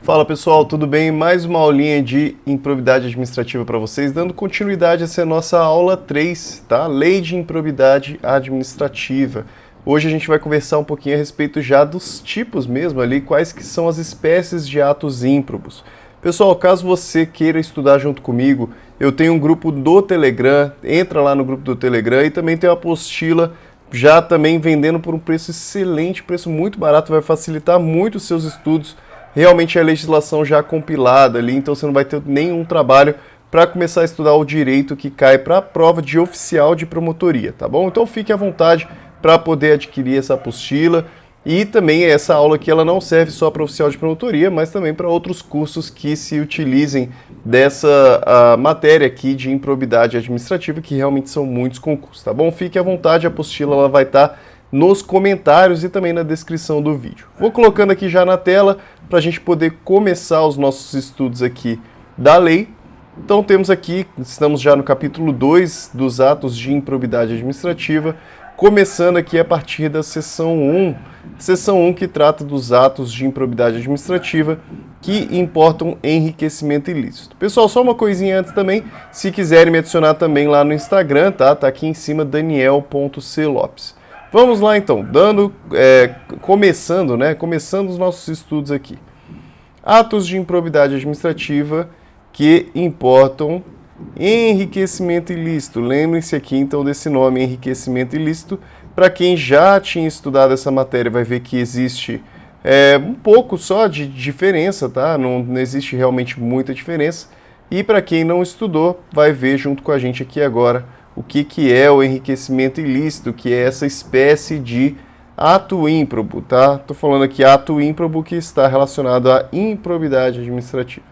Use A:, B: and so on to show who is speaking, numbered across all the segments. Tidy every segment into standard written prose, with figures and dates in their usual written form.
A: Fala pessoal, tudo bem? Mais uma aulinha de improbidade administrativa para vocês, dando continuidade a essa nossa aula 3, tá? Lei de improbidade administrativa. Hoje a gente vai conversar um pouquinho a respeito já dos tipos mesmo ali, quais que são as espécies de atos ímprobos. Pessoal, caso você queira estudar junto comigo, eu tenho um grupo do Telegram, entra lá no grupo do Telegram e também tem uma apostila já também vendendo por um preço excelente, preço muito barato, vai facilitar muito os seus estudos. Realmente é a legislação já compilada ali, então você não vai ter nenhum trabalho para começar a estudar o direito que cai para a prova de oficial de promotoria, tá bom? Então fique à vontade para poder adquirir essa apostila e também essa aula aqui ela não serve só para oficial de promotoria, mas também para outros cursos que se utilizem dessa matéria aqui de improbidade administrativa, que realmente são muitos concursos, tá bom? Fique à vontade, a apostila ela vai estar nos comentários e também na descrição do vídeo. Vou colocando aqui já na tela para a gente poder começar os nossos estudos aqui da lei. Então temos aqui, estamos já no capítulo 2 dos atos de improbidade administrativa, começando aqui a partir da seção 1, seção 1 que trata dos atos de improbidade administrativa que importam enriquecimento ilícito. Pessoal, só uma coisinha antes também, se quiserem me adicionar também lá no Instagram, tá? Tá aqui em cima, daniel.clopes. Vamos lá então, começando os nossos estudos aqui. Atos de improbidade administrativa que importam enriquecimento ilícito. Lembrem-se aqui então desse nome, enriquecimento ilícito. Para quem já tinha estudado essa matéria vai ver que existe um pouco só de diferença, tá? Não existe realmente muita diferença. E para quem não estudou, vai ver junto com a gente aqui agora o que é o enriquecimento ilícito, que é essa espécie de ato ímprobo, tá? Estou falando aqui ato ímprobo que está relacionado à improbidade administrativa.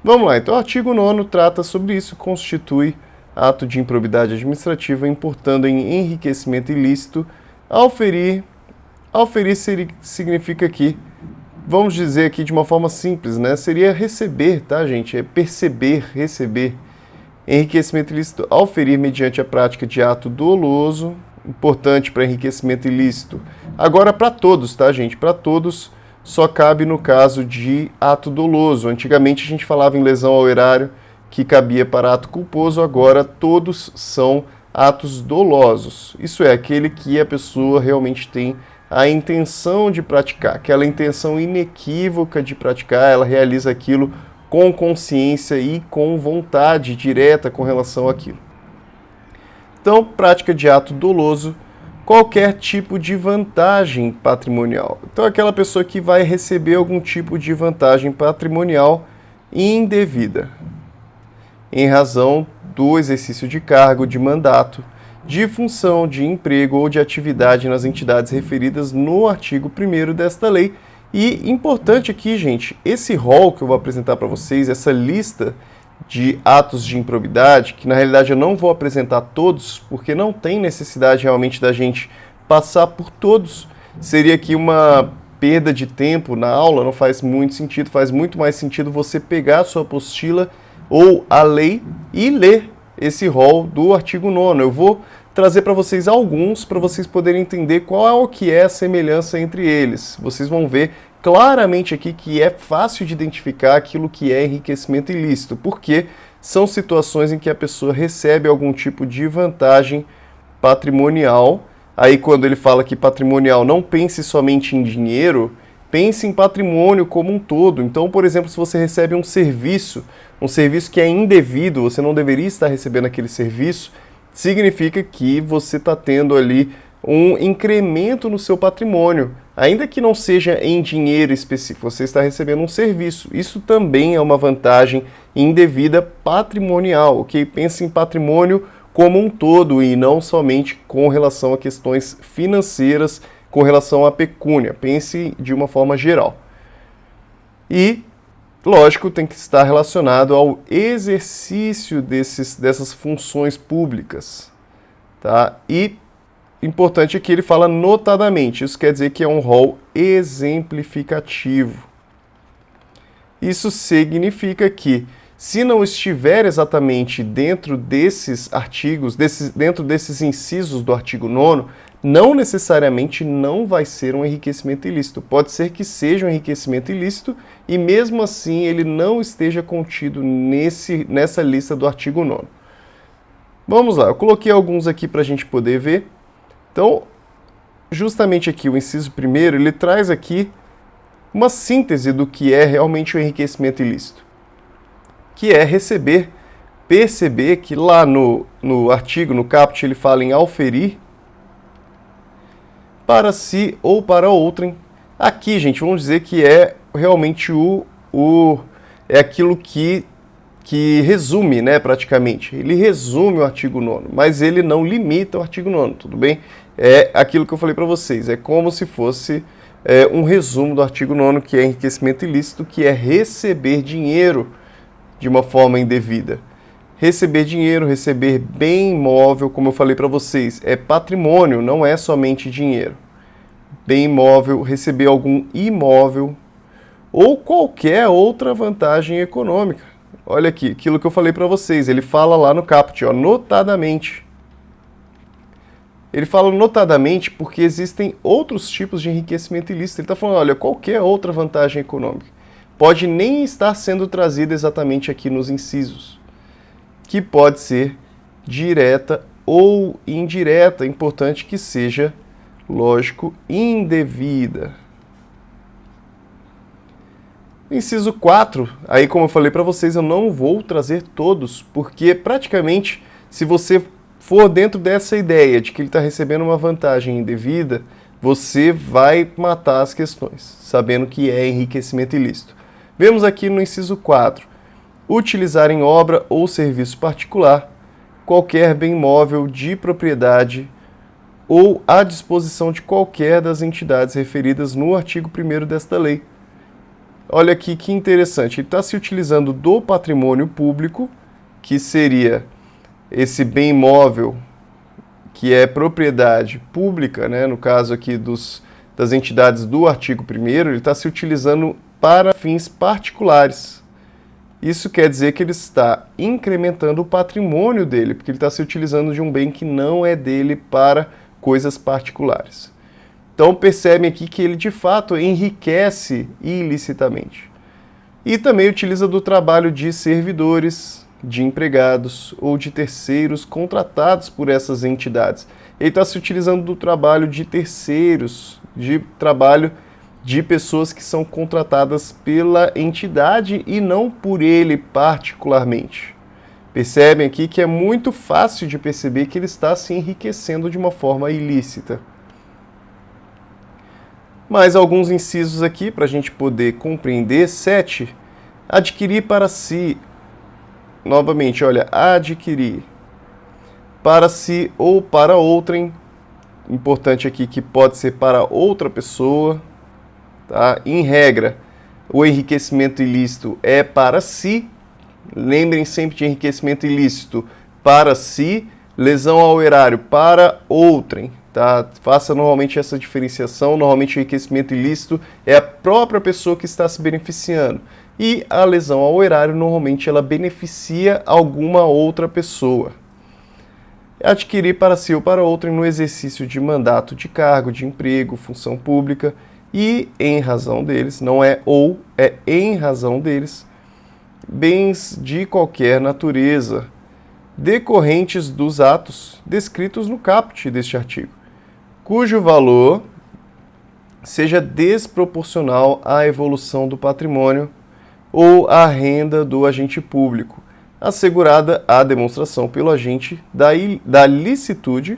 A: Vamos lá, então o artigo 9º trata sobre isso, constitui ato de improbidade administrativa importando em enriquecimento ilícito. Auferir significa aqui, vamos dizer aqui de uma forma simples, né? Seria receber, tá gente? É perceber, receber. Enriquecimento ilícito, auferir mediante a prática de ato doloso, importante para enriquecimento ilícito. Agora para todos, tá gente? Para todos só cabe no caso de ato doloso. Antigamente a gente falava em lesão ao erário que cabia para ato culposo, agora todos são atos dolosos. Isso é, aquele que a pessoa realmente tem a intenção de praticar, aquela intenção inequívoca de praticar, ela realiza aquilo com consciência e com vontade direta com relação àquilo. Então, prática de ato doloso, qualquer tipo de vantagem patrimonial. Então, aquela pessoa que vai receber algum tipo de vantagem patrimonial indevida, em razão do exercício de cargo, de mandato, de função, de emprego ou de atividade nas entidades referidas no artigo 1º desta lei. E importante aqui, gente, esse rol que eu vou apresentar para vocês, essa lista de atos de improbidade, que na realidade eu não vou apresentar todos, porque não tem necessidade realmente da gente passar por todos. Seria aqui uma perda de tempo na aula, não faz muito sentido, faz muito mais sentido você pegar a sua apostila ou a lei e ler esse rol do artigo 9º. Eu vou trazer para vocês alguns, para vocês poderem entender qual é o que é a semelhança entre eles. Vocês vão ver claramente aqui que é fácil de identificar aquilo que é enriquecimento ilícito, porque são situações em que a pessoa recebe algum tipo de vantagem patrimonial. Aí quando ele fala que patrimonial, não pense somente em dinheiro, pense em patrimônio como um todo. Então, por exemplo, se você recebe um serviço que é indevido, você não deveria estar recebendo aquele serviço, significa que você está tendo ali um incremento no seu patrimônio, ainda que não seja em dinheiro específico, você está recebendo um serviço. Isso também é uma vantagem indevida patrimonial, ok? Pense em patrimônio como um todo e não somente com relação a questões financeiras, com relação à pecúnia. Pense de uma forma geral. E lógico, tem que estar relacionado ao exercício dessas funções públicas, tá? E importante aqui, ele fala notadamente, isso quer dizer que é um rol exemplificativo. Isso significa que Se não estiver exatamente dentro desses artigos, dentro desses incisos do artigo 9º, não necessariamente não vai ser um enriquecimento ilícito. Pode ser que seja um enriquecimento ilícito e mesmo assim ele não esteja contido nessa lista do artigo 9º. Vamos lá, eu coloquei alguns aqui para a gente poder ver. Então, justamente aqui o inciso 1º, ele traz aqui uma síntese do que é realmente o enriquecimento ilícito, que é perceber que lá no artigo, no caput, ele fala em auferir para si ou para outrem. Aqui, gente, vamos dizer que é realmente é aquilo que resume, né, praticamente. Ele resume o artigo 9º, mas ele não limita o artigo 9º, tudo bem? É aquilo que eu falei para vocês, é como se fosse um resumo do artigo 9º, que é enriquecimento ilícito, que é receber dinheiro de uma forma indevida. Receber dinheiro, receber bem imóvel, como eu falei para vocês, é patrimônio, não é somente dinheiro. Bem imóvel, receber algum imóvel ou qualquer outra vantagem econômica. Olha aqui, aquilo que eu falei para vocês, ele fala lá no caput, ó, notadamente. Ele fala notadamente porque existem outros tipos de enriquecimento ilícito. Ele está falando, olha, qualquer outra vantagem econômica. Pode nem estar sendo trazida exatamente aqui nos incisos, que pode ser direta ou indireta, é importante que seja, lógico, indevida. Inciso 4, aí como eu falei para vocês, eu não vou trazer todos, porque praticamente, se você for dentro dessa ideia de que ele está recebendo uma vantagem indevida, você vai matar as questões, sabendo que é enriquecimento ilícito. Vemos aqui no inciso 4, utilizar em obra ou serviço particular qualquer bem móvel de propriedade ou à disposição de qualquer das entidades referidas no artigo 1º desta lei. Olha aqui que interessante, ele está se utilizando do patrimônio público, que seria esse bem imóvel que é propriedade pública, né, no caso aqui das entidades do artigo 1º, ele está se utilizando para fins particulares. Isso quer dizer que ele está incrementando o patrimônio dele, porque ele está se utilizando de um bem que não é dele para coisas particulares. Então percebem aqui que ele de fato enriquece ilicitamente. E também utiliza do trabalho de servidores, de empregados ou de terceiros contratados por essas entidades. Ele está se utilizando do trabalho de terceiros, de trabalho de pessoas que são contratadas pela entidade e não por ele particularmente. Percebem aqui que é muito fácil de perceber que ele está se enriquecendo de uma forma ilícita. Mais alguns incisos aqui para a gente poder compreender. 7. Adquirir para si. Novamente, olha, adquirir para si ou para outrem. Importante aqui que pode ser para outra pessoa. Tá? Em regra, o enriquecimento ilícito é para si. Lembrem sempre de enriquecimento ilícito para si, lesão ao erário para outrem. Tá? Faça normalmente essa diferenciação. Normalmente o enriquecimento ilícito é a própria pessoa que está se beneficiando. E a lesão ao erário, normalmente, ela beneficia alguma outra pessoa. Adquirir para si ou para outrem no exercício de mandato de cargo, de emprego, função pública e em razão deles, não é ou, é em razão deles, bens de qualquer natureza, decorrentes dos atos descritos no caput deste artigo, cujo valor seja desproporcional à evolução do patrimônio ou à renda do agente público, assegurada a demonstração pelo agente da licitude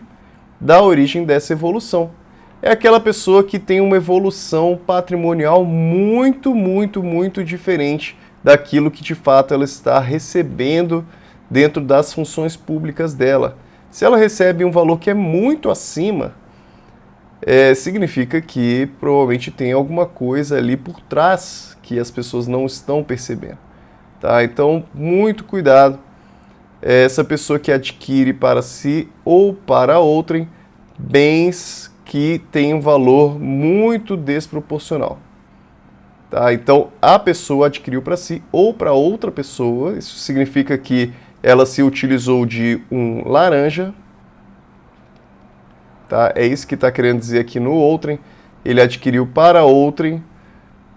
A: da origem dessa evolução. É aquela pessoa que tem uma evolução patrimonial muito, muito, muito diferente daquilo que de fato ela está recebendo dentro das funções públicas dela. Se ela recebe um valor que é muito acima, significa que provavelmente tem alguma coisa ali por trás que as pessoas não estão percebendo. Tá? Então, muito cuidado. Essa pessoa que adquire para si ou para outrem bens que têm um valor muito desproporcional. Tá? Então, a pessoa adquiriu para si ou para outra pessoa, isso significa que ela se utilizou de um laranja, tá? É isso que está querendo dizer aqui no outrem. Ele adquiriu para outrem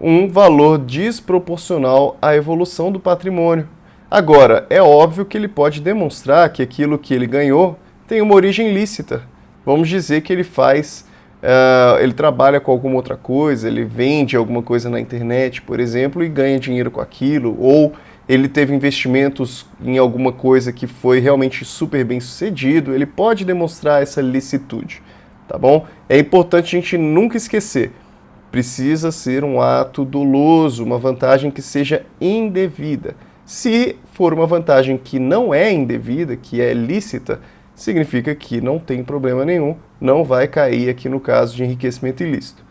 A: um valor desproporcional à evolução do patrimônio. Agora, é óbvio que ele pode demonstrar que aquilo que ele ganhou tem uma origem lícita. Vamos dizer que ele ele trabalha com alguma outra coisa, ele vende alguma coisa na internet, por exemplo, e ganha dinheiro com aquilo, ou ele teve investimentos em alguma coisa que foi realmente super bem sucedido, ele pode demonstrar essa licitude, tá bom? É importante a gente nunca esquecer, precisa ser um ato doloso, uma vantagem que seja indevida. Se for uma vantagem que não é indevida, que é lícita, significa que não tem problema nenhum, não vai cair aqui no caso de enriquecimento ilícito.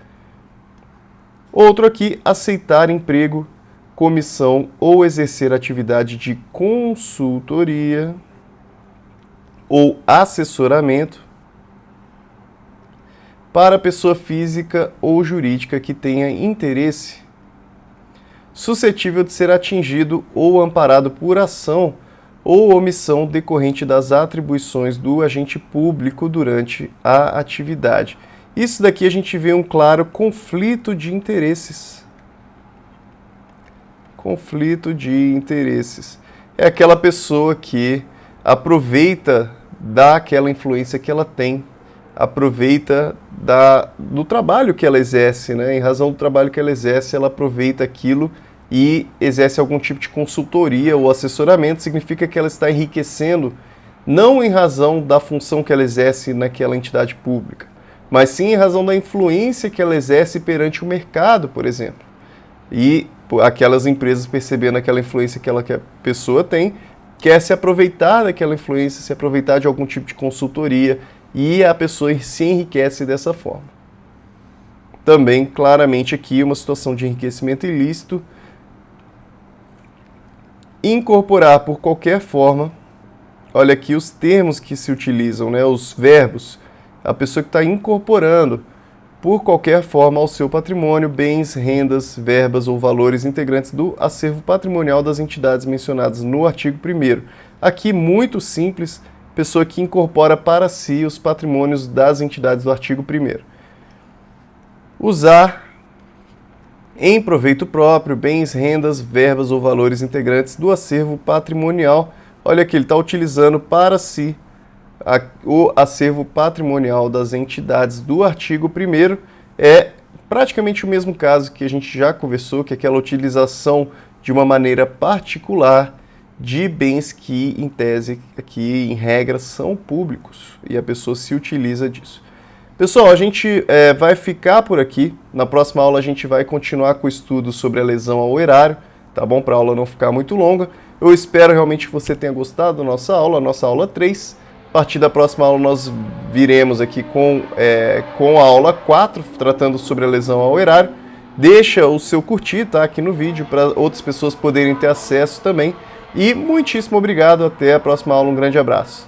A: Outro aqui, aceitar emprego, comissão ou exercer atividade de consultoria ou assessoramento para pessoa física ou jurídica que tenha interesse suscetível de ser atingido ou amparado por ação ou omissão decorrente das atribuições do agente público durante a atividade. Isso daqui a gente vê um claro conflito de interesses. Conflito de interesses. É aquela pessoa que aproveita daquela influência que ela tem, aproveita do trabalho que ela exerce, né? Em razão do trabalho que ela exerce, ela aproveita aquilo e exerce algum tipo de consultoria ou assessoramento. Significa que ela está enriquecendo não em razão da função que ela exerce naquela entidade pública, mas sim em razão da influência que ela exerce perante o mercado, por exemplo. E aquelas empresas, percebendo aquela influência que a pessoa tem, quer se aproveitar daquela influência, se aproveitar de algum tipo de consultoria, e a pessoa se enriquece dessa forma. Também, claramente aqui, uma situação de enriquecimento ilícito. Incorporar por qualquer forma, olha aqui os termos que se utilizam, né, os verbos, a pessoa que está incorporando por qualquer forma ao seu patrimônio, bens, rendas, verbas ou valores integrantes do acervo patrimonial das entidades mencionadas no artigo 1º. Aqui, muito simples, pessoa que incorpora para si os patrimônios das entidades do artigo 1º. Usar em proveito próprio, bens, rendas, verbas ou valores integrantes do acervo patrimonial. Olha aqui, ele está utilizando para si o acervo patrimonial das entidades do artigo 1º. É praticamente o mesmo caso que a gente já conversou, que é aquela utilização de uma maneira particular de bens que, em tese, aqui em regra, são públicos, e a pessoa se utiliza disso. Pessoal, a gente vai ficar por aqui. Na próxima aula a gente vai continuar com o estudo sobre a lesão ao erário, tá bom? Para a aula não ficar muito longa. Eu espero realmente que você tenha gostado da nossa aula 3. A partir da próxima aula nós viremos aqui com a aula 4, tratando sobre a lesão ao erário. Deixa o seu curtir, tá, aqui no vídeo, para outras pessoas poderem ter acesso também. E muitíssimo obrigado, até a próxima aula, um grande abraço.